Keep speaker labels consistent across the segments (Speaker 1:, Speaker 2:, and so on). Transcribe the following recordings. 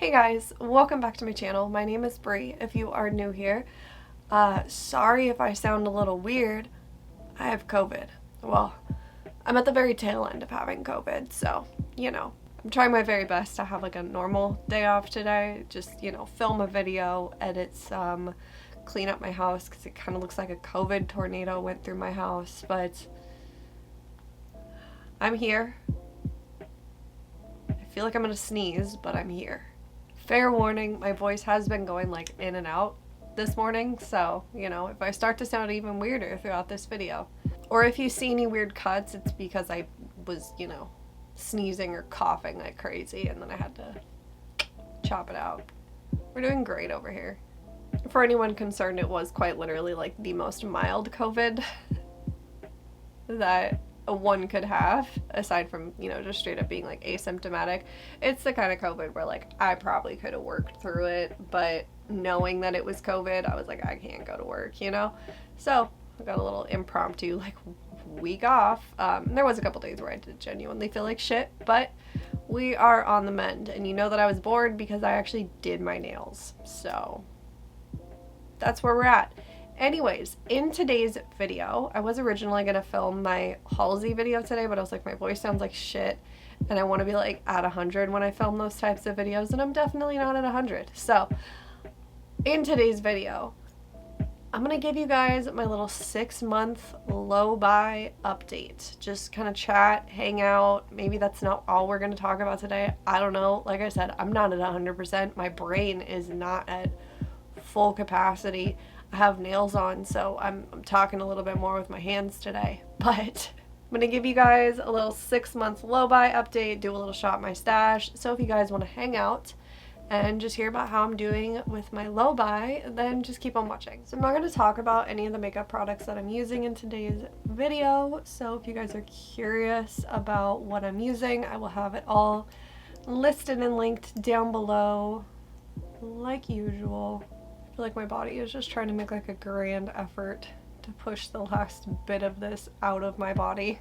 Speaker 1: Hey guys, welcome back to my channel. My name is Bree if you are new here. Sorry if I sound a little weird. I have COVID. Well, I'm at the very tail end of having COVID, so, I'm trying my very best to have like a normal day off today. Just, film a video, edit some, clean up my house because it kind of looks like a COVID tornado went through my house, but I'm here. I feel like I'm gonna sneeze, but I'm here. Fair warning, my voice has been going like in and out this morning, so, if I start to sound even weirder throughout this video, or if you see any weird cuts, it's because I was, sneezing or coughing like crazy and then I had to chop it out. We're doing great over here. For anyone concerned, it was quite literally like the most mild COVID that one could have, aside from, just straight up being like asymptomatic. It's the kind of COVID where like I probably could have worked through it, but knowing that it was COVID, I was like, I can't go to work, So I got a little impromptu like week off. There was a couple days where I did genuinely feel like shit, but we are on the mend. And you know that I was bored because I actually did my nails. So that's where we're at. Anyways, in today's video, I was originally going to film my Halsey video today, but I was like, my voice sounds like shit, and I want to be like at 100 when I film those types of videos, and I'm definitely not at 100. So, in today's video, I'm going to give you guys my little 6-month low-buy update. Just kind of chat, hang out. Maybe that's not all we're going to talk about today. I don't know. Like I said, I'm not at 100%. My brain is not at full capacity. I have nails on, so I'm talking a little bit more with my hands today, but I'm going to give you guys a little 6-month low-buy update, do a little shop my stash, so if you guys want to hang out and just hear about how I'm doing with my low-buy, then just keep on watching. So I'm not going to talk about any of the makeup products that I'm using in today's video, so if you guys are curious about what I'm using, I will have it all listed and linked down below, like usual. I feel like my body is just trying to make like a grand effort to push the last bit of this out of my body.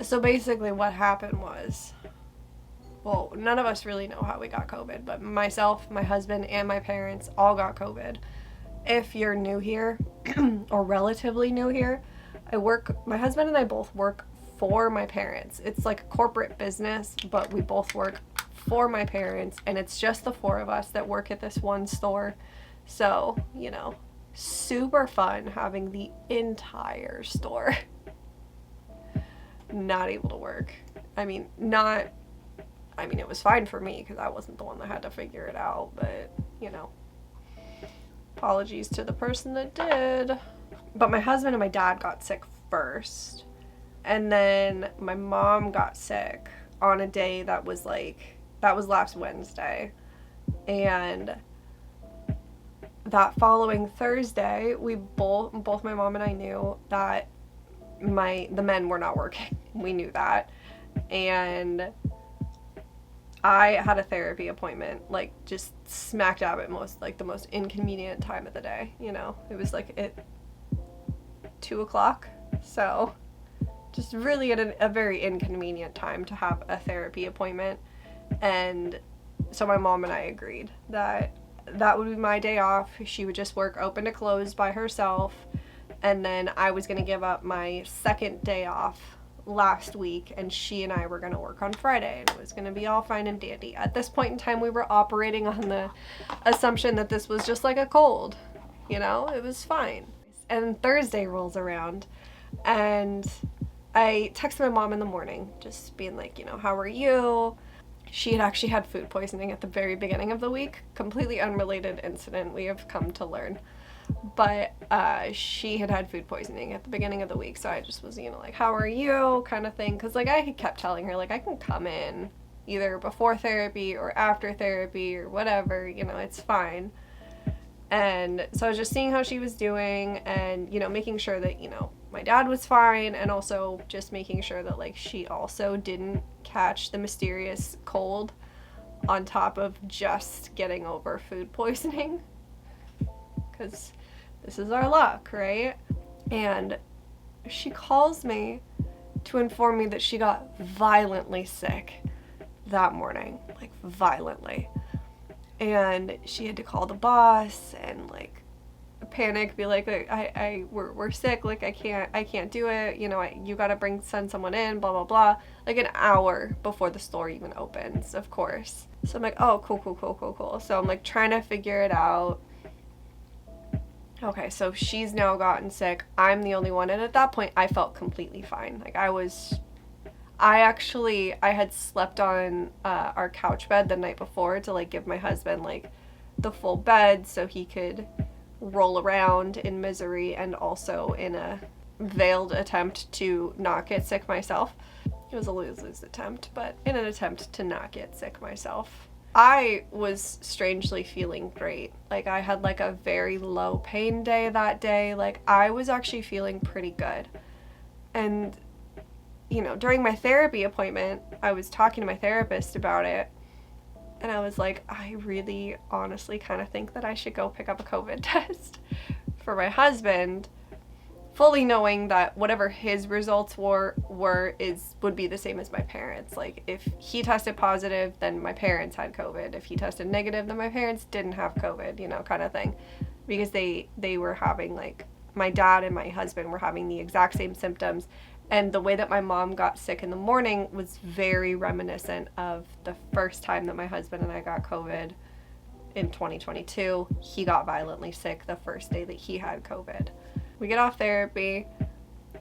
Speaker 1: So basically what happened was, well, none of us really know how we got COVID, but myself, my husband, and my parents all got COVID. If you're new here, or relatively new here, my husband and I both work for my parents. It's like a corporate business, but we both work for my parents, and it's just the 4 of us that work at this one store. So, super fun having the entire store not able to work. It was fine for me because I wasn't the one that had to figure it out, but, apologies to the person that did. But my husband and my dad got sick first, and then my mom got sick on a day that was last Wednesday, and that following Thursday, we both my mom and I knew that the men were not working. We knew that, and I had a therapy appointment, like just smack dab at the most inconvenient time of the day. It was like at 2 o'clock, so just really at a very inconvenient time to have a therapy appointment. And so my mom and I agreed that would be my day off. She would just work open to close by herself, and then I was going to give up my second day off last week, and she and I were going to work on Friday, and it was going to be all fine and dandy. At this point in time, we were operating on the assumption that this was just like a cold. It was fine. And Thursday rolls around, and I text my mom in the morning, just being like, how are you? She had actually had food poisoning at the very beginning of the week. Completely unrelated incident, we have come to learn. But she had food poisoning at the beginning of the week, so I just was, like, how are you, kind of thing. Because, I kept telling her, I can come in either before therapy or after therapy or whatever, it's fine. And so I was just seeing how she was doing and, making sure that, my dad was fine, and also just making sure that, she also didn't catch the mysterious cold on top of just getting over food poisoning. Because this is our luck, right? And she calls me to inform me that she got violently sick that morning, like violently. And she had to call the boss and like panic, be like, we're sick, like I can't do it, you know, you gotta send someone in, blah blah blah, like an hour before the store even opens, of course. So I'm like, oh, cool. So I'm like trying to figure it out. Okay, so she's now gotten sick, I'm the only one, and at that point I felt completely fine. Like I had slept on our couch bed the night before to like give my husband like the full bed so he could roll around in misery, and also in a veiled attempt to not get sick myself. It was a lose-lose attempt, but in an attempt to not get sick myself. I was strangely feeling great. Like I had like a very low pain day that day. Like I was actually feeling pretty good. And you know, during my therapy appointment, I was talking to my therapist about it, and I was like, I really honestly kind of think that I should go pick up a COVID test for my husband, fully knowing that whatever his results would be the same as my parents. Like if he tested positive, then my parents had COVID. If he tested negative, then my parents didn't have COVID, you know, kind of thing. Because they were having, like, my dad and my husband were having the exact same symptoms. And the way that my mom got sick in the morning was very reminiscent of the first time that my husband and I got COVID in 2022. He got violently sick the first day that he had COVID. We get off therapy.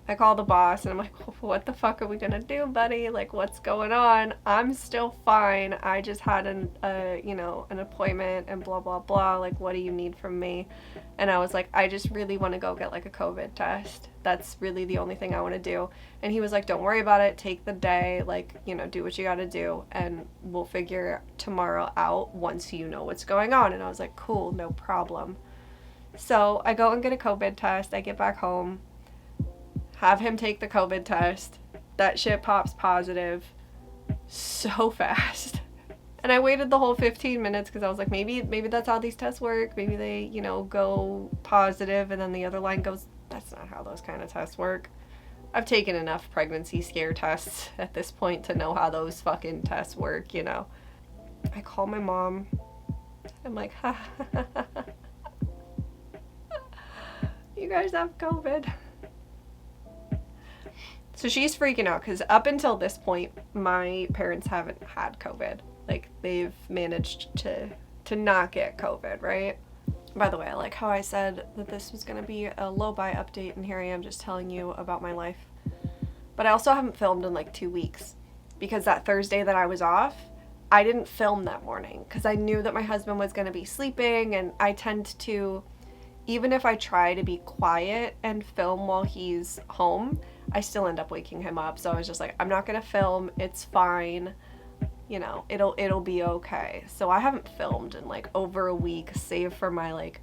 Speaker 1: I call the boss and I'm like, what the fuck are we gonna do, buddy? Like, what's going on? I'm still fine. I just had an appointment and blah, blah, blah. Like, what do you need from me? And I was like, I just really want to go get like a COVID test. That's really the only thing I want to do. And he was like, don't worry about it. Take the day, like, you know, do what you got to do. And we'll figure tomorrow out once you know what's going on. And I was like, cool, no problem. So I go and get a COVID test. I get back home, have him take the COVID test. That shit pops positive so fast. And I waited the whole 15 minutes because I was like, maybe that's how these tests work. Maybe they, you know, go positive and then the other line goes, that's not how those kind of tests work. I've taken enough pregnancy scare tests at this point to know how those fucking tests work, you know. I call my mom. I'm like, you guys have COVID. So she's freaking out because up until this point, my parents haven't had COVID. Like, they've managed to not get COVID, right? By the way, I like how I said that this was going to be a low-buy update, and here I am just telling you about my life. But I also haven't filmed in like 2 weeks because that Thursday that I was off, I didn't film that morning because I knew that my husband was going to be sleeping, and I tend to, even if I try to be quiet and film while he's home, I still end up waking him up. So I was just like, I'm not going to film. It's fine. You know, it'll be okay. So I haven't filmed in like over a week, save for my like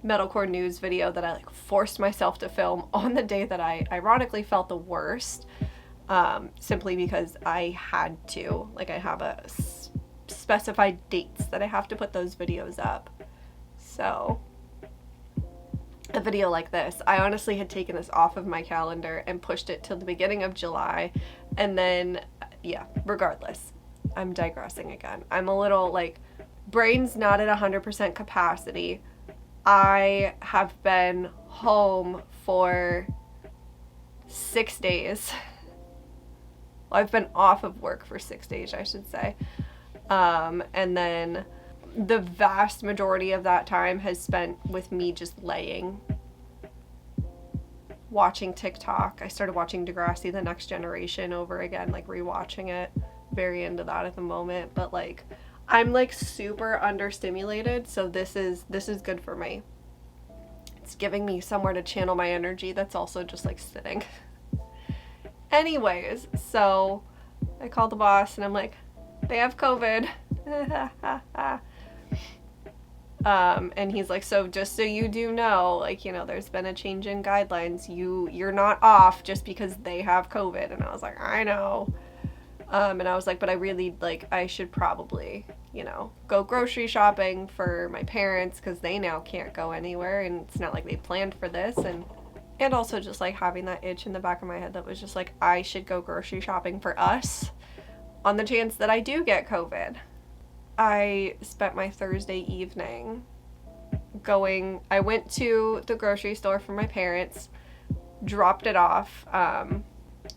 Speaker 1: metalcore news video that I like forced myself to film on the day that I ironically felt the worst, simply because I had to. Like, I have a specified dates that I have to put those videos up. So a video like this, I honestly had taken this off of my calendar and pushed it till the beginning of July, and then yeah, regardless, I'm digressing again. I'm a little, like, brain's not at 100% capacity. I have been home for 6 days. Well, I've been off of work for 6 days, I should say. And then the vast majority of that time has spent with me just laying, watching TikTok. I started watching Degrassi: The Next Generation over again, like rewatching it. Very into that at the moment, but like I'm like super understimulated, so this is good for me. It's giving me somewhere to channel my energy that's also just like sitting. Anyways, so I called the boss and I'm like, they have COVID. And he's like, so just so you do know, like, you know, there's been a change in guidelines. You're not off just because they have COVID. And I was like, I know. And I was like, but I really, like, I should probably, you know, go grocery shopping for my parents because they now can't go anywhere, and it's not like they planned for this, and And also just like having that itch in the back of my head that was just like, I should go grocery shopping for us on the chance that I do get COVID. I spent my Thursday evening I went to the grocery store for my parents, dropped it off,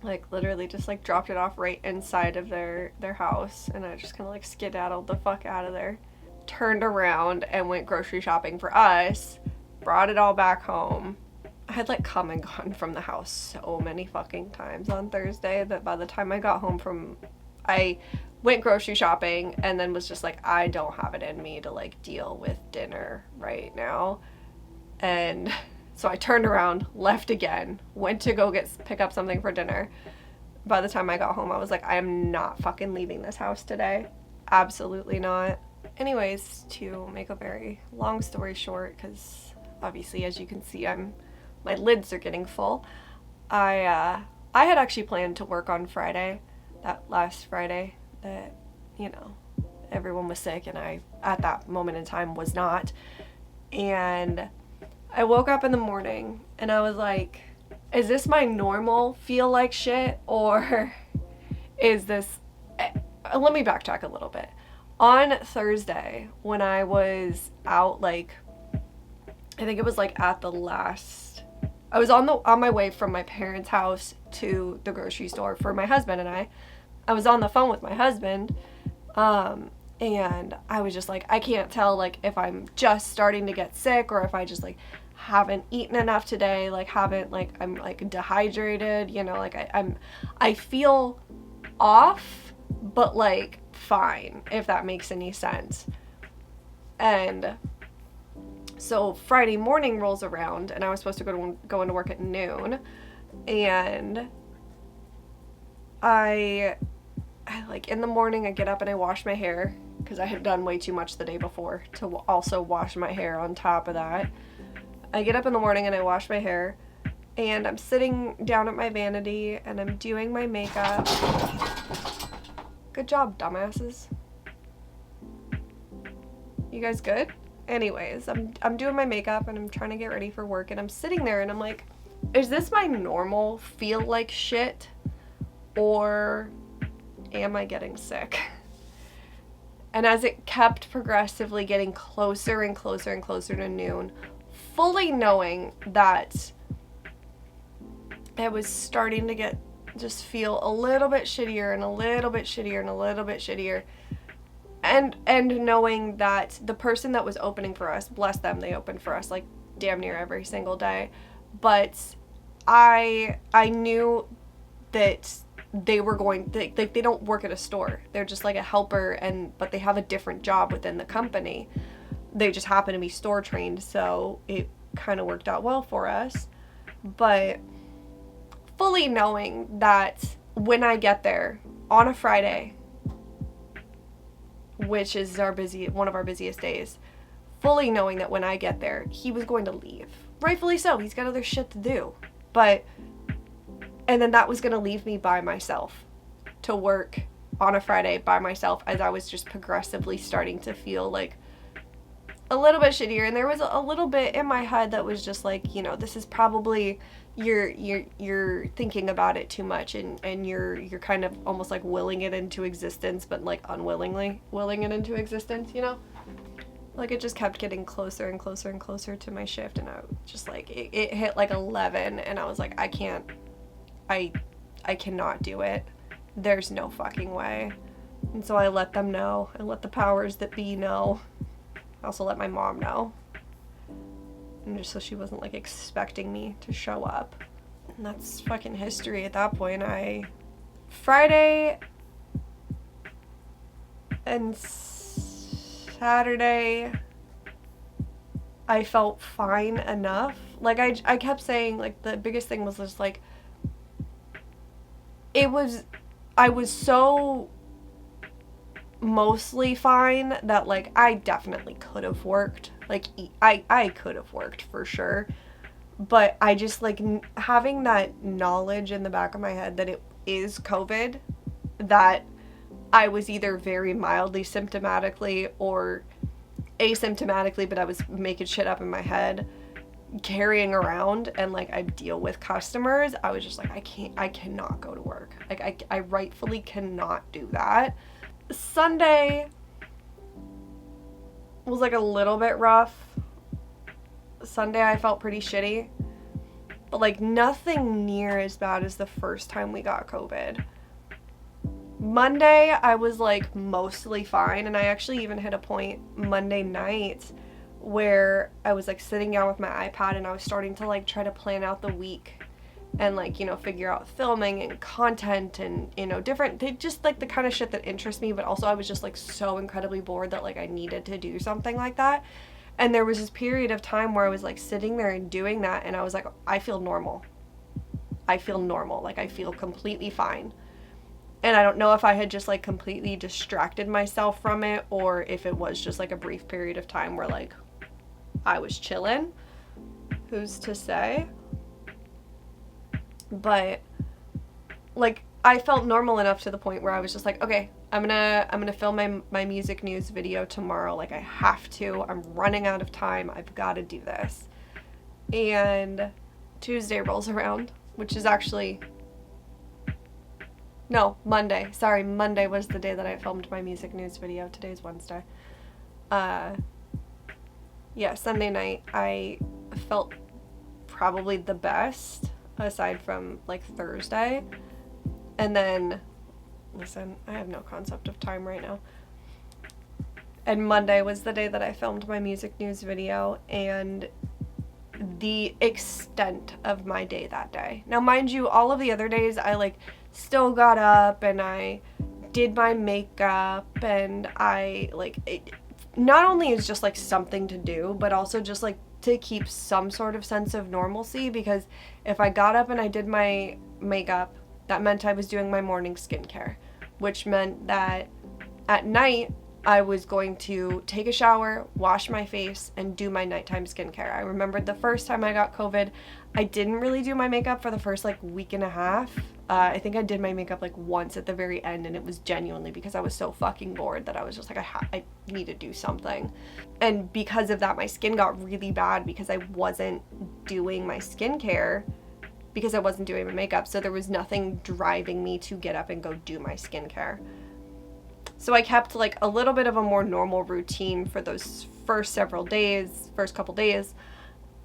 Speaker 1: like literally just like dropped it off right inside of their house, and I just kind of like skedaddled the fuck out of there, turned around and went grocery shopping for us, brought it all back home. I had like come and gone from the house so many fucking times on Thursday that by the time I got home I went grocery shopping and then was just like, I don't have it in me to like deal with dinner right now. And so I turned around, left again, went to go pick up something for dinner. By the time I got home, I was like, I am not fucking leaving this house today. Absolutely not. Anyways, to make a very long story short, because obviously as you can see my lids are getting full, I had actually planned to work on Friday, that last Friday that, you know, everyone was sick and I, at that moment in time, was not. And I woke up in the morning and I was like, is this my normal feel like shit, or is this... Let me backtrack a little bit. On Thursday, when I was out, like, I think it was like at the last... I was on my way from my parents' house to the grocery store for my husband and I. I was on the phone with my husband, and I was just like, I can't tell, like, if I'm just starting to get sick or if I just, like, haven't eaten enough today, like, I'm, like, dehydrated, you know, like, I feel off, but, like, fine, if that makes any sense. And so Friday morning rolls around, and I was supposed to go into work at noon, and I like, in the morning, I get up and I wash my hair, because I had done way too much the day before to also wash my hair on top of that. I get up in the morning and I wash my hair, and I'm sitting down at my vanity, and I'm doing my makeup. Good job, dumbasses. You guys good? Anyways, I'm doing my makeup, and I'm trying to get ready for work, and I'm sitting there, and I'm like, is this my normal feel like shit, or am I getting sick? And as it kept progressively getting closer and closer and closer to noon, fully knowing that I was starting to just feel a little bit shittier and a little bit shittier and a little bit shittier, and knowing that the person that was opening for us, bless them, they opened for us like damn near every single day, but I knew that they were they don't work at a store. They're just like a helper, but they have a different job within the company. They just happen to be store trained, so it kind of worked out well for us. But fully knowing that when I get there on a Friday, which is one of our busiest days, fully knowing that when I get there, he was going to leave. Rightfully so, he's got other shit to do. And then that was going to leave me by myself to work on a Friday by myself, as I was just progressively starting to feel like a little bit shittier. And there was a little bit in my head that was just like, you know, this is probably you're thinking about it too much, and you're kind of almost like willing it into existence, but like unwillingly willing it into existence, you know? Like, it just kept getting closer and closer and closer to my shift, and I just like, it hit like 11, and I was like, I cannot do it. There's no fucking way. And so I let them know. I let the powers that be know. I also let my mom know. And just so she wasn't like expecting me to show up. And that's fucking history at that point. Friday and Saturday, I felt fine enough. Like, I kept saying, like, the biggest thing was just like, I was so mostly fine that, like, I definitely could have worked. Like, I could have worked for sure. But I just, like, having that knowledge in the back of my head that it is COVID, that I was either very mildly symptomatically or asymptomatically, but I was making shit up in my head, carrying around and like I deal with customers, I was just like, I cannot go to work. Like I rightfully cannot do that. Sunday was like a little bit rough. Sunday I felt pretty shitty, but like nothing near as bad as the first time we got COVID. Monday I was like mostly fine, and I actually even hit a point Monday night where I was like sitting down with my iPad and I was starting to like try to plan out the week and like, you know, figure out filming and content and, you know, just like the kind of shit that interests me, but also I was just like so incredibly bored that like I needed to do something like that. And there was this period of time where I was like sitting there and doing that, and I was like, I feel normal. Like I feel completely fine. And I don't know if I had just like completely distracted myself from it, or if it was just like a brief period of time where like I was chilling. Who's to say? But like I felt normal enough to the point where I was just like, okay, I'm gonna film my music news video tomorrow. Like I have to. I'm running out of time. I've got to do this. And Tuesday rolls around, which is actually Monday. Sorry, Monday was the day that I filmed my music news video. Today's Wednesday. Yeah, Sunday night I felt probably the best aside from like Thursday. And then, listen, I have no concept of time right now. And Monday was the day that I filmed my music news video, and the extent of my day that day. Now, mind you, all of the other days I like still got up and I did my makeup, and I like it not only is just like something to do, but also just like to keep some sort of sense of normalcy, because if I got up and I did my makeup, that meant I was doing my morning skincare, which meant that at night I was going to take a shower, wash my face, and do my nighttime skincare. I remembered the first time I got COVID, I didn't really do my makeup for the first like week and a half. I think I did my makeup like once at the very end, and it was genuinely because I was so fucking bored that I was just like, I need to do something. And because of that, my skin got really bad because I wasn't doing my skincare, because I wasn't doing my makeup. So there was nothing driving me to get up and go do my skincare. So I kept like a little bit of a more normal routine for those first couple days.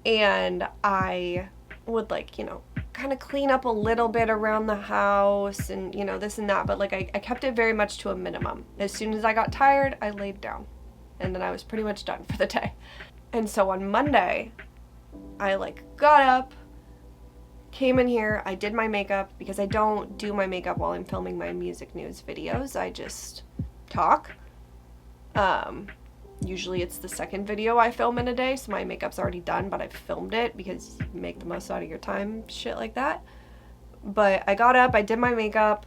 Speaker 1: And I would like, you know, kind of clean up a little bit around the house and, you know, this and that. But like I kept it very much to a minimum. As soon as I got tired, I laid down. And then I was pretty much done for the day. And so on Monday, I like got up, came in here, I did my makeup, because I don't do my makeup while I'm filming my music news videos. I just talk. Usually it's the second video I film in a day, so my makeup's already done, but I've filmed it because you make the most out of your time, shit like that. But I got up, I did my makeup,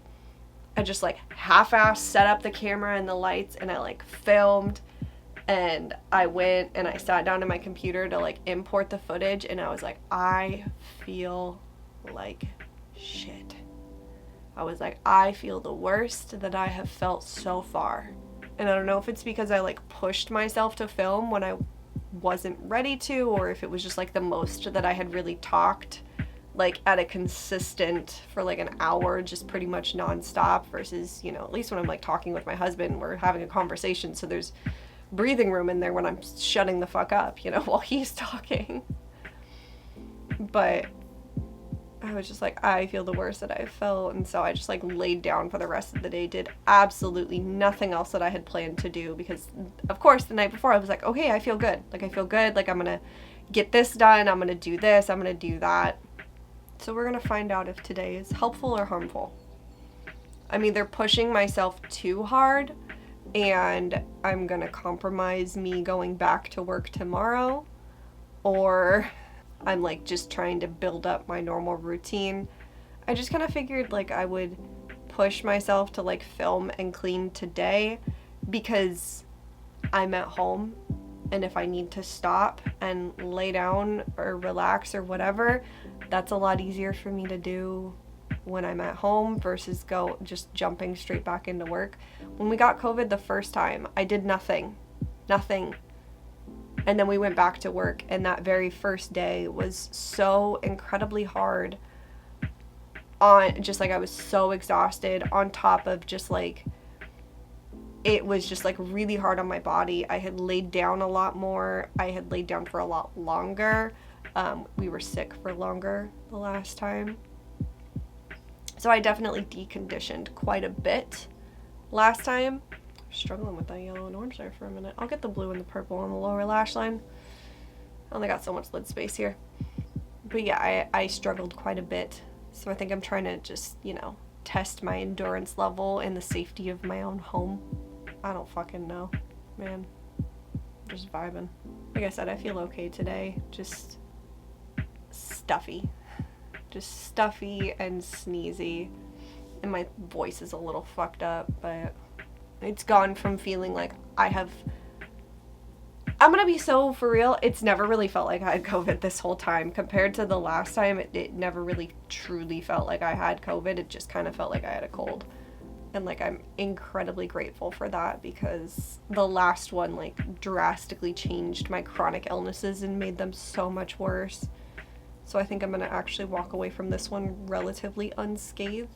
Speaker 1: I just like half-assed set up the camera and the lights, and I like filmed, and I went and I sat down to my computer to like import the footage, and I was like, I feel like shit. I was like, I feel the worst that I have felt so far. And I don't know if it's because I like pushed myself to film when I wasn't ready to, or if it was just like the most that I had really talked like at a consistent for like an hour, just pretty much nonstop, versus, you know, at least when I'm like talking with my husband, we're having a conversation, so there's breathing room in there when I'm shutting the fuck up, you know, while he's talking. But I was just like, I feel the worst that I've felt, and so I just like laid down for the rest of the day, did absolutely nothing else that I had planned to do, because of course the night before I was like, okay, I feel good, like I'm gonna get this done, I'm gonna do this, I'm gonna do that. So we're gonna find out if today is helpful or harmful. I'm either pushing myself too hard and I'm gonna compromise me going back to work tomorrow, or I'm like just trying to build up my normal routine. I just kind of figured like I would push myself to like film and clean today because I'm at home, and if I need to stop and lay down or relax or whatever, that's a lot easier for me to do when I'm at home versus just jumping straight back into work. When we got COVID the first time, I did nothing. And then we went back to work, and that very first day was so incredibly hard. On just like, I was so exhausted, on top of just like, it was just like really hard on my body. I had laid down a lot more. I had laid down for a lot longer. We were sick for longer the last time. So I definitely deconditioned quite a bit last time. I'm struggling with that yellow and orange there for a minute. I'll get the blue and the purple on the lower lash line. I only got so much lid space here. But yeah, I struggled quite a bit. So I think I'm trying to just, you know, test my endurance level in the safety of my own home. I don't fucking know, man. I'm just vibing. Like I said, I feel okay today. Just stuffy. Just stuffy and sneezy. And my voice is a little fucked up, but it's gone from feeling like I'm gonna be so for real, it's never really felt like I had COVID this whole time. Compared to the last time, it never really truly felt like I had COVID. It just kind of felt like I had a cold. And like, I'm incredibly grateful for that, because the last one like drastically changed my chronic illnesses and made them so much worse. So I think I'm gonna actually walk away from this one relatively unscathed.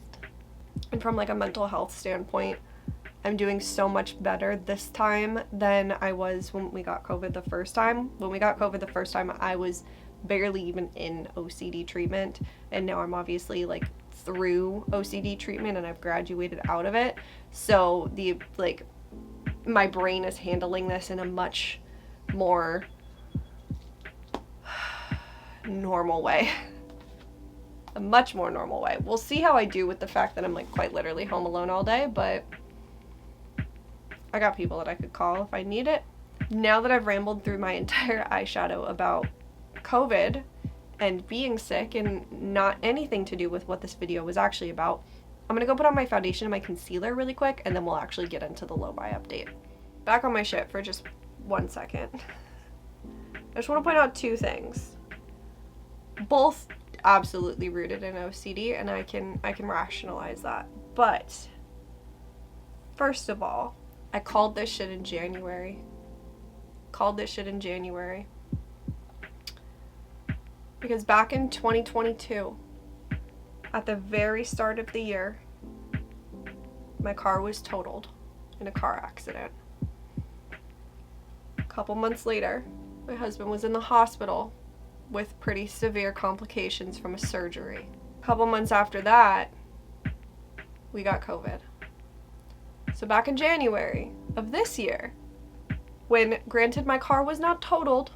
Speaker 1: And from like a mental health standpoint, I'm doing so much better this time than I was when we got COVID the first time. When we got COVID the first time, I was barely even in OCD treatment, and now I'm obviously like through OCD treatment and I've graduated out of it. So the like, my brain is handling this in a much more normal way. A much more normal way. We'll see how I do with the fact that I'm like quite literally home alone all day, but I got people that I could call if I need it. Now that I've rambled through my entire eyeshadow about COVID and being sick and not anything to do with what this video was actually about, I'm gonna go put on my foundation and my concealer really quick, and then we'll actually get into the low buy update. Back on my shit for just 1 second. I just want to point out two things. Both absolutely rooted in OCD, and I can rationalize that. But first of all, I called this shit in January. Because back in 2022, at the very start of the year, my car was totaled in a car accident. A couple months later, my husband was in the hospital with pretty severe complications from a surgery. A couple months after that, we got COVID. So back in January of this year, when granted my car was not totaled,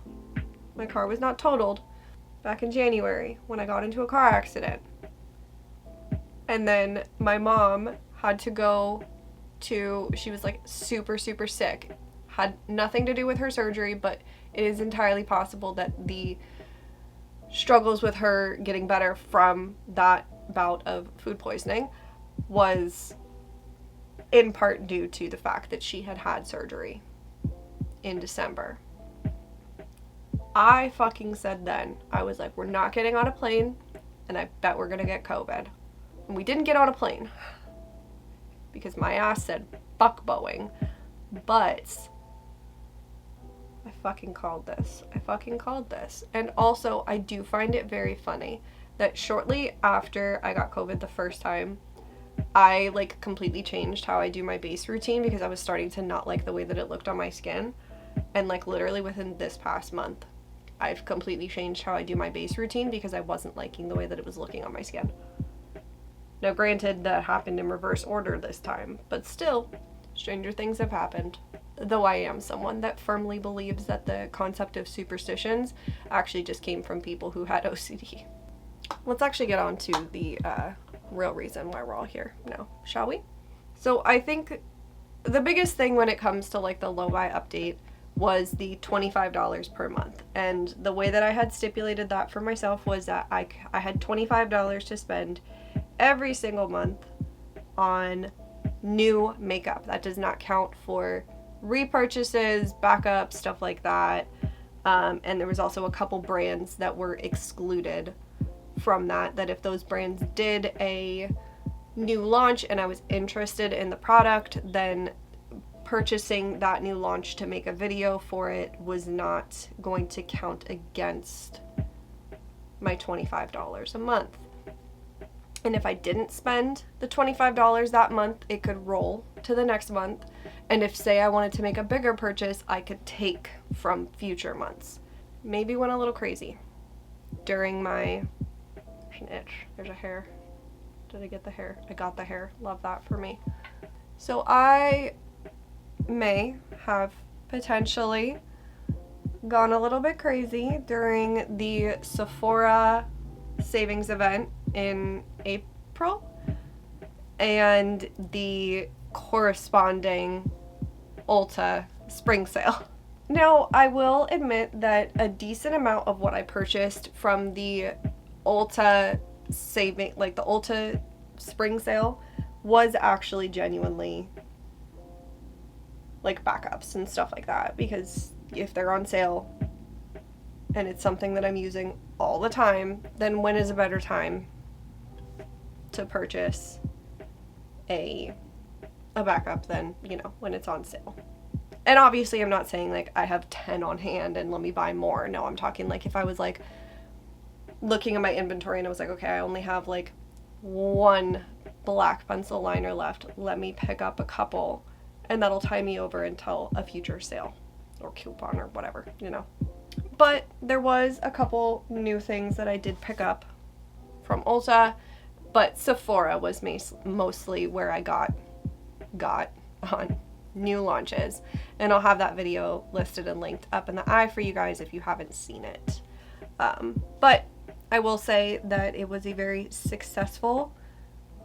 Speaker 1: back in January when I got into a car accident, and then my mom had to go to, she was like super sick, had nothing to do with her surgery, but it is entirely possible that the struggles with her getting better from that bout of food poisoning was in part due to the fact that she had had surgery in December. I fucking said then, I was like, we're not getting on a plane, and I bet we're gonna get COVID. And we didn't get on a plane because my ass said fuck Boeing, but I fucking called this. And also, I do find it very funny that shortly after I got COVID the first time, I like completely changed how I do my base routine because I was starting to not like the way that it looked on my skin. And like literally within this past month, I've completely changed how I do my base routine because I wasn't liking the way that it was looking on my skin. Now granted, that happened in reverse order this time, but still, stranger things have happened. Though I am someone that firmly believes that the concept of superstitions actually just came from people who had OCD. Let's actually get on to the real reason why we're all here now, shall we? So I think the biggest thing when it comes to like the low buy update was the $25 per month. And the way that I had stipulated that for myself was that I had $25 to spend every single month on new makeup. That does not count for repurchases, backups, stuff like that. And there was also a couple brands that were excluded from that if those brands did a new launch and I was interested in the product, then purchasing that new launch to make a video for it was not going to count against my $25 a month. And if I didn't spend the $25 that month, it could roll to the next month. And if, say, I wanted to make a bigger purchase, I could take from future months. Maybe went a little crazy during my, there's an itch, there's a hair. Did I get the hair? I got the hair. Love that for me. So I may have potentially gone a little bit crazy during the Sephora savings event in April and the corresponding Ulta spring sale. Now, I will admit that a decent amount of what I purchased from the Ulta the Ulta spring sale was actually genuinely like backups and stuff like that, because if they're on sale and it's something that I'm using all the time, then when is a better time to purchase a backup than, you know, when it's on sale. And obviously I'm not saying like I have 10 on hand and let me buy more. No, I'm talking like if I was like looking at my inventory and I was like, okay, I only have like one black pencil liner left, let me pick up a couple and that'll tie me over until a future sale or coupon or whatever, you know. But there was a couple new things that I did pick up from Ulta, but Sephora was mostly where I got on new launches, and I'll have that video listed and linked up in the eye for you guys if you haven't seen it. But I will say that it was a very successful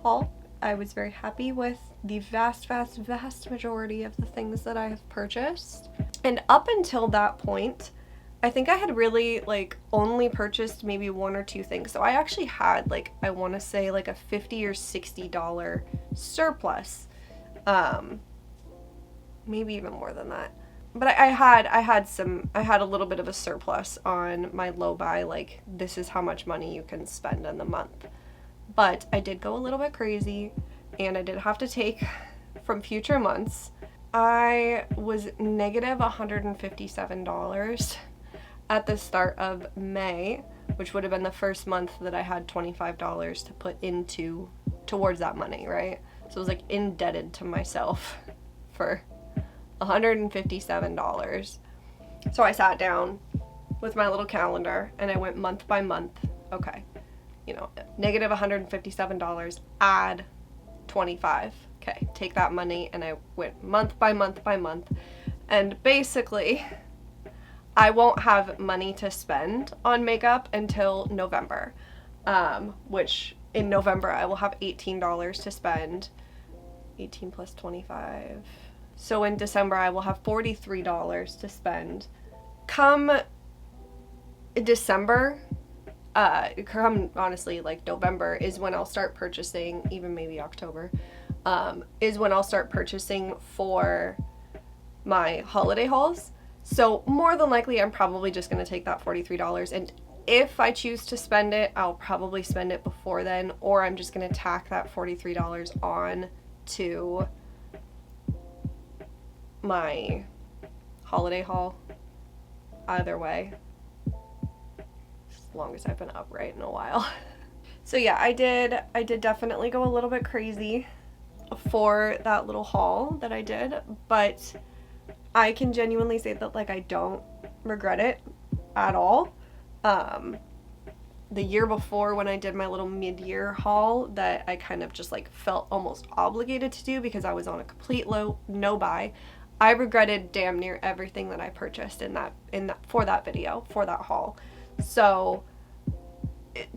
Speaker 1: haul. I was very happy with the vast majority of the things that I have purchased. And up until that point, I think I had really like only purchased maybe one or two things. So I actually had like, I want to say like a $50 or $60 surplus. Maybe even more than that. But I had a little bit of a surplus on my low buy, like this is how much money you can spend in the month. But I did go a little bit crazy and I did have to take from future months. I was negative $157 at the start of May, which would have been the first month that I had $25 to put towards that money, right? So I was like indebted to myself for $157. So I sat down with my little calendar and I went month by month. Okay, you know, negative $157, add 25. Okay, take that money, and I went month by month by month. And basically, I won't have money to spend on makeup until November, which in November I will have $18 to spend. 18 plus 25. So in December I will have $43 to spend. Come December, honestly, like November is when I'll start purchasing, even maybe October, is when I'll start purchasing for my holiday hauls. So more than likely, I'm probably just going to take that $43, and if I choose to spend it, I'll probably spend it before then, or I'm just going to tack that $43 on to my holiday haul. Either way, as long as I've been upright in a while. So yeah, I did definitely go a little bit crazy for that little haul that I did, but I can genuinely say that like I don't regret it at all. The year before, when I did my little mid-year haul that I kind of just like felt almost obligated to do because I was on a complete no buy, I regretted damn near everything that I purchased for that video, for that haul. So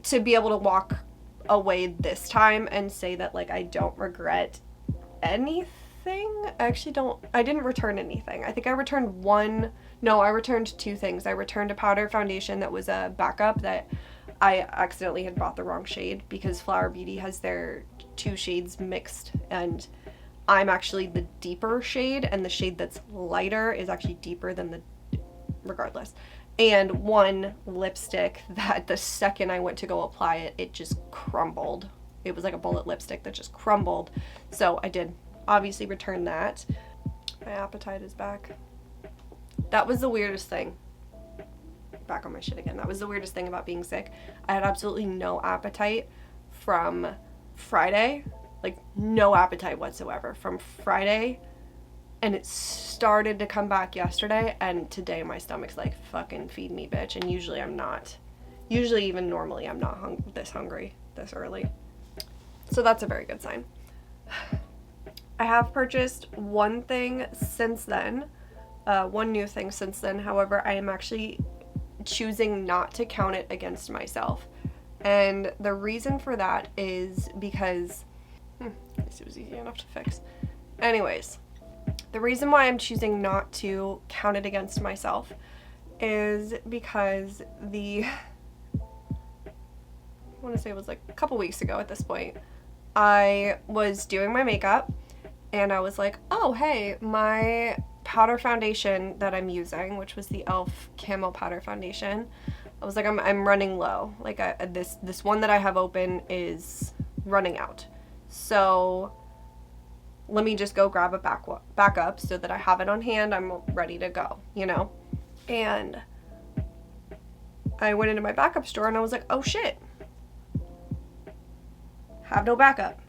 Speaker 1: to be able to walk away this time and say that like I don't regret anything, I didn't return anything. I think I returned I returned two things. I returned a powder foundation that was a backup that I accidentally had bought the wrong shade because Flower Beauty has their two shades mixed, and I'm actually the deeper shade, and the shade that's lighter is actually deeper than regardless. And one lipstick that the second I went to go apply it, it just crumbled. It was like a bullet lipstick that just crumbled. So I did obviously return that. My appetite is back. That was the weirdest thing. Back on my shit again. That was the weirdest thing about being sick. I had absolutely no appetite from Friday. Like, no appetite whatsoever from Friday. And it started to come back yesterday. And today my stomach's like, fucking feed me, bitch. And usually I'm not. Usually, even normally, I'm not this hungry this early. So that's a very good sign. I have purchased one thing since then. One new thing since then. However, I am actually choosing not to count it against myself. And the reason for that is because... this was easy enough to fix. Anyways, the reason why I'm choosing not to count it against myself is because I want to say it was like a couple weeks ago at this point, I was doing my makeup and I was like, oh, hey, my powder foundation that I'm using, which was the e.l.f. Camo Powder Foundation, I was like, I'm running low. Like, this one that I have open is running out. So let me just go grab a backup so that I have it on hand. I'm ready to go, you know? And I went into my backup store and I was like, oh shit. Have no backup.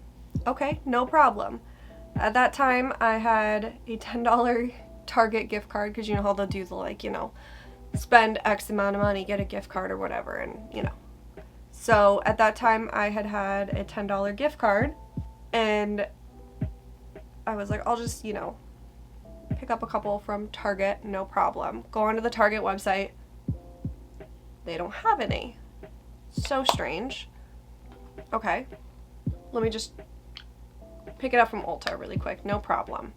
Speaker 1: Okay, no problem. At that time, I had a $10 Target gift card, because you know how they'll do the, like, you know, spend X amount of money, get a gift card or whatever, and, you know. So at that time, I had a $10 gift card, and I was like, I'll just, you know, pick up a couple from Target, no problem. Go onto the Target website. They don't have any. So strange. Okay. Let me just pick it up from Ulta really quick. No problem.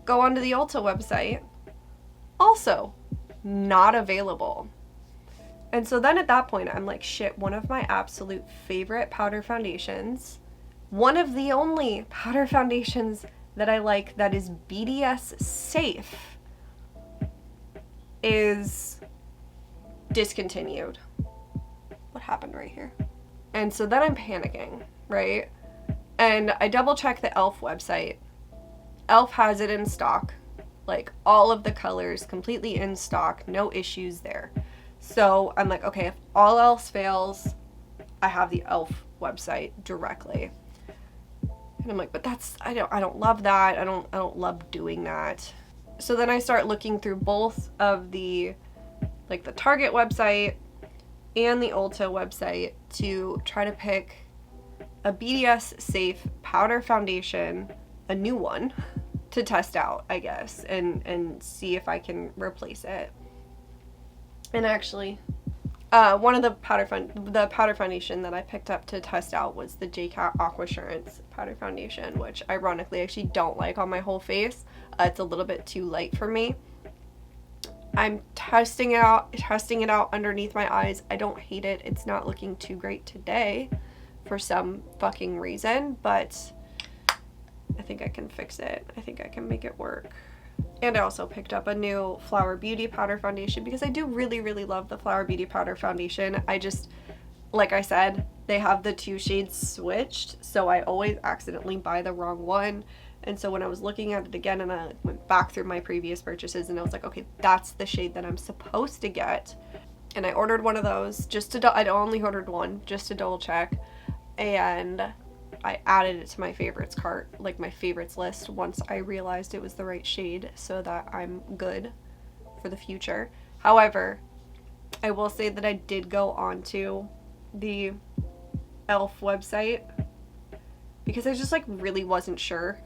Speaker 1: Go onto the Ulta website. Also, not available. And so then at that point, I'm like, shit, one of my absolute favorite powder foundations, one of the only powder foundations that I like that is BDS safe, is discontinued. What happened right here? And so then I'm panicking, right? And I double check the e.l.f. website. e.l.f. has it in stock. Like, all of the colors completely in stock, no issues there. So I'm like, okay, if all else fails, I have the e.l.f. website directly. And I'm like, but that's, I don't love that. I don't love doing that. So then I start looking through both of the, like, the Target website and the Ulta website to try to pick a BDS safe powder foundation, a new one, to test out, I guess, and see if I can replace it. And actually, one of the powder foundation that I picked up to test out was the JCat Aquasurance powder foundation, which ironically I actually don't like on my whole face. It's a little bit too light for me. I'm testing it out underneath my eyes. I don't hate it. It's not looking too great today for some fucking reason, but I think I can fix it. I think I can make it work. And I also picked up a new Flower Beauty powder foundation because I do really, really love the Flower Beauty powder foundation. I just, like I said, they have the two shades switched, so I always accidentally buy the wrong one. And so when I was looking at it again and I went back through my previous purchases and I was like, okay, that's the shade that I'm supposed to get. And I ordered one of those I only ordered one just to double check. And I added it to my favorites cart, like my favorites list, once I realized it was the right shade so that I'm good for the future. However, I will say that I did go onto the e.l.f. website because I just like really wasn't sure.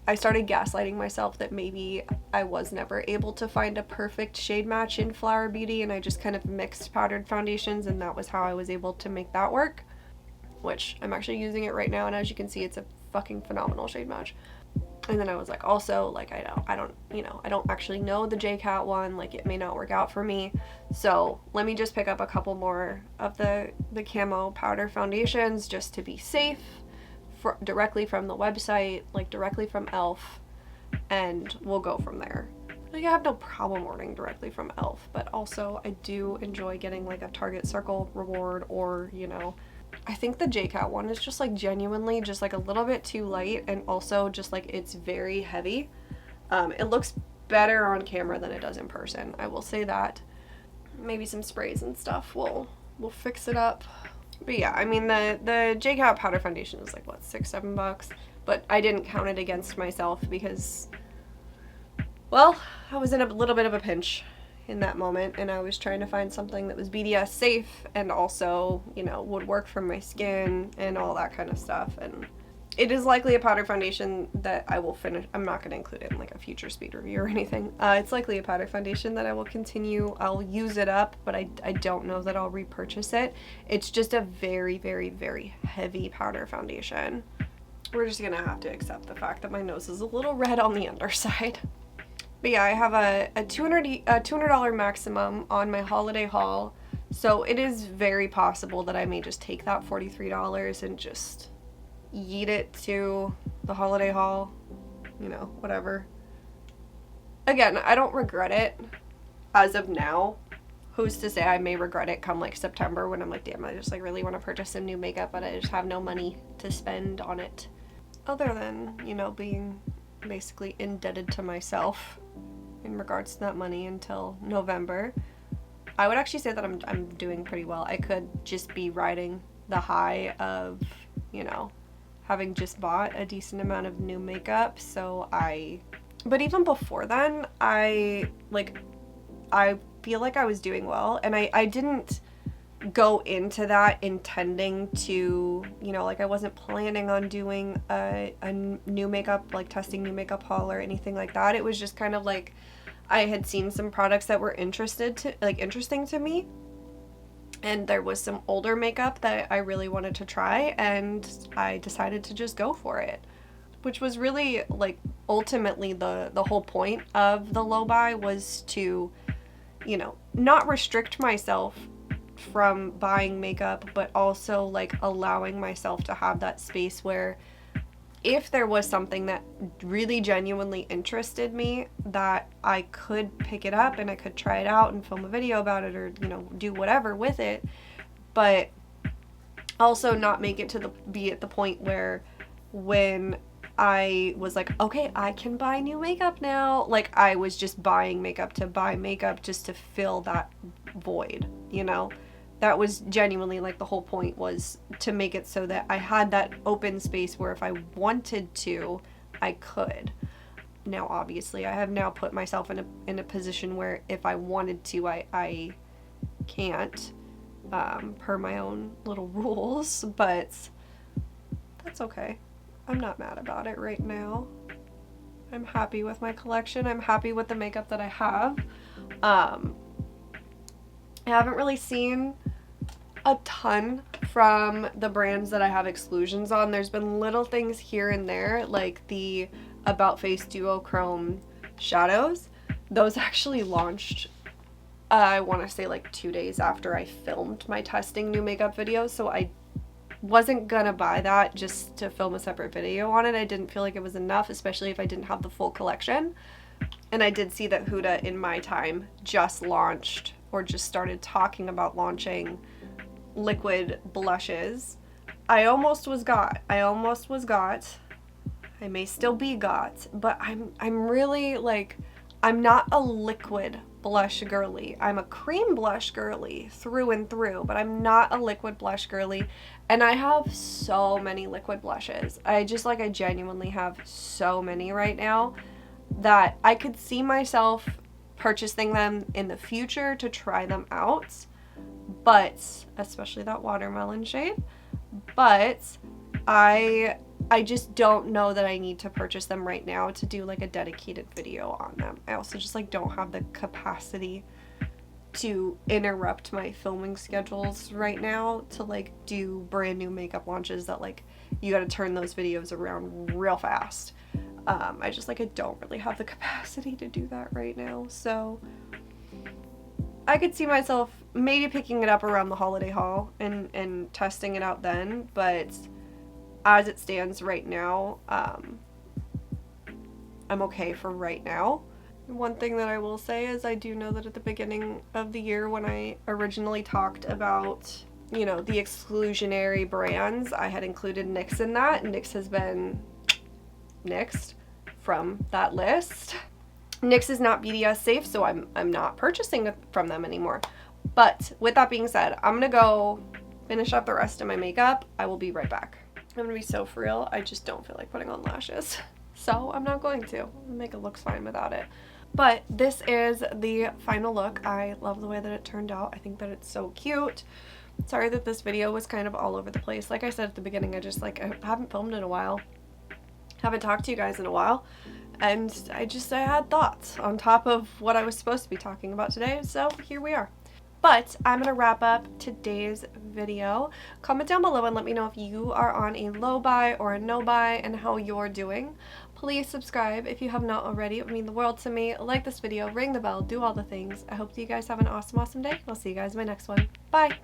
Speaker 1: I started gaslighting myself that maybe I was never able to find a perfect shade match in Flower Beauty, and I just kind of mixed powdered foundations, and that was how I was able to make that work, which I'm actually using it right now, and as you can see, it's a fucking phenomenal shade match. And then I was like, also, like, I don't actually know the JCat one, like, it may not work out for me, so let me just pick up a couple more of the camo powder foundations just to be safe, directly from the website, like directly from e.l.f., and we'll go from there. Like, I have no problem ordering directly from e.l.f., but also I do enjoy getting like a Target Circle reward, or, you know, I think the JCat one is just like genuinely just like a little bit too light, and also just like it's very heavy. It looks better on camera than it does in person, I will say that. Maybe some sprays and stuff will fix it up. But yeah, I mean, the J-Cat powder foundation is like, what, $6-7? But I didn't count it against myself because, well, I was in a little bit of a pinch in that moment, and I was trying to find something that was BDS safe and also, you know, would work for my skin and all that kind of stuff. And it is likely a powder foundation that I will finish. I'm not going to include it in like a future speed review or anything. It's likely a powder foundation that I will continue. I'll use it up, but I don't know that I'll repurchase it. It's just a very, very, very heavy powder foundation. We're just going to have to accept the fact that my nose is a little red on the underside. But yeah, I have a $200 maximum on my holiday haul. So it is very possible that I may just take that $43 and just yeet it to the holiday haul, you know, whatever. Again, I don't regret it as of now. Who's to say I may regret it come like September when I'm like, damn, I just like really want to purchase some new makeup, but I just have no money to spend on it. Other than, you know, being basically indebted to myself in regards to that money until November. I would actually say that I'm doing pretty well. I could just be riding the high of, you know, having just bought a decent amount of new makeup, but even before then, I feel like I was doing well, and I didn't go into that intending to, you know, like I wasn't planning on doing a new makeup, like testing new makeup haul or anything like that. It was just kind of like I had seen some products that were interesting to me, and there was some older makeup that I really wanted to try, and I decided to just go for it, which was really like ultimately the whole point of the low buy was to, you know, not restrict myself from buying makeup, but also like allowing myself to have that space where if there was something that really genuinely interested me, that I could pick it up and I could try it out and film a video about it, or, you know, do whatever with it, but also not make it to be at the point where when I was like, okay, I can buy new makeup now, like I was just buying makeup to buy makeup just to fill that void, you know? That was genuinely like the whole point, was to make it so that I had that open space where if I wanted to, I could. Now, obviously, I have now put myself in a position where if I wanted to, I can't, per my own little rules, but that's okay. I'm not mad about it right now. I'm happy with my collection. I'm happy with the makeup that I have. I haven't really seen a ton from the brands that I have exclusions on. There's been little things here and there, like the About Face Duochrome shadows. Those actually launched, I want to say like 2 days after I filmed my testing new makeup video, so I wasn't gonna buy that just to film a separate video on it. I didn't feel like it was enough, especially if I didn't have the full collection. And I did see that Huda in my time just launched, or just started talking about launching, liquid blushes. I almost was got. I may still be got, but I'm really like, I'm not a liquid blush girly. I'm a cream blush girly through and through, but I'm not a liquid blush girly. And I have so many liquid blushes. I genuinely have so many right now that I could see myself purchasing them in the future to try them out. But, especially that watermelon shade, but I just don't know that I need to purchase them right now to do like a dedicated video on them. I also just like don't have the capacity to interrupt my filming schedules right now to like do brand new makeup launches that like you got to turn those videos around real fast. I don't really have the capacity to do that right now, so I could see myself maybe picking it up around the holiday haul and testing it out then, but as it stands right now, I'm okay for right now. One thing that I will say is I do know that at the beginning of the year when I originally talked about, you know, the exclusionary brands, I had included NYX in that, and NYX has been NYXed from that list. NYX is not BDS safe, so I'm not purchasing from them anymore. But with that being said, I'm gonna go finish up the rest of my makeup. I will be right back. I'm gonna be so for real, I just don't feel like putting on lashes. So I'm not going to. Makeup looks fine without it. But this is the final look. I love the way that it turned out. I think that it's so cute. Sorry that this video was kind of all over the place. Like I said at the beginning, I haven't filmed in a while. Haven't talked to you guys in a while. And I had thoughts on top of what I was supposed to be talking about today. So here we are. But I'm going to wrap up today's video. Comment down below and let me know if you are on a low buy or a no buy and how you're doing. Please subscribe if you have not already. It would mean the world to me. Like this video, ring the bell, do all the things. I hope that you guys have an awesome, awesome day. I'll see you guys in my next one. Bye!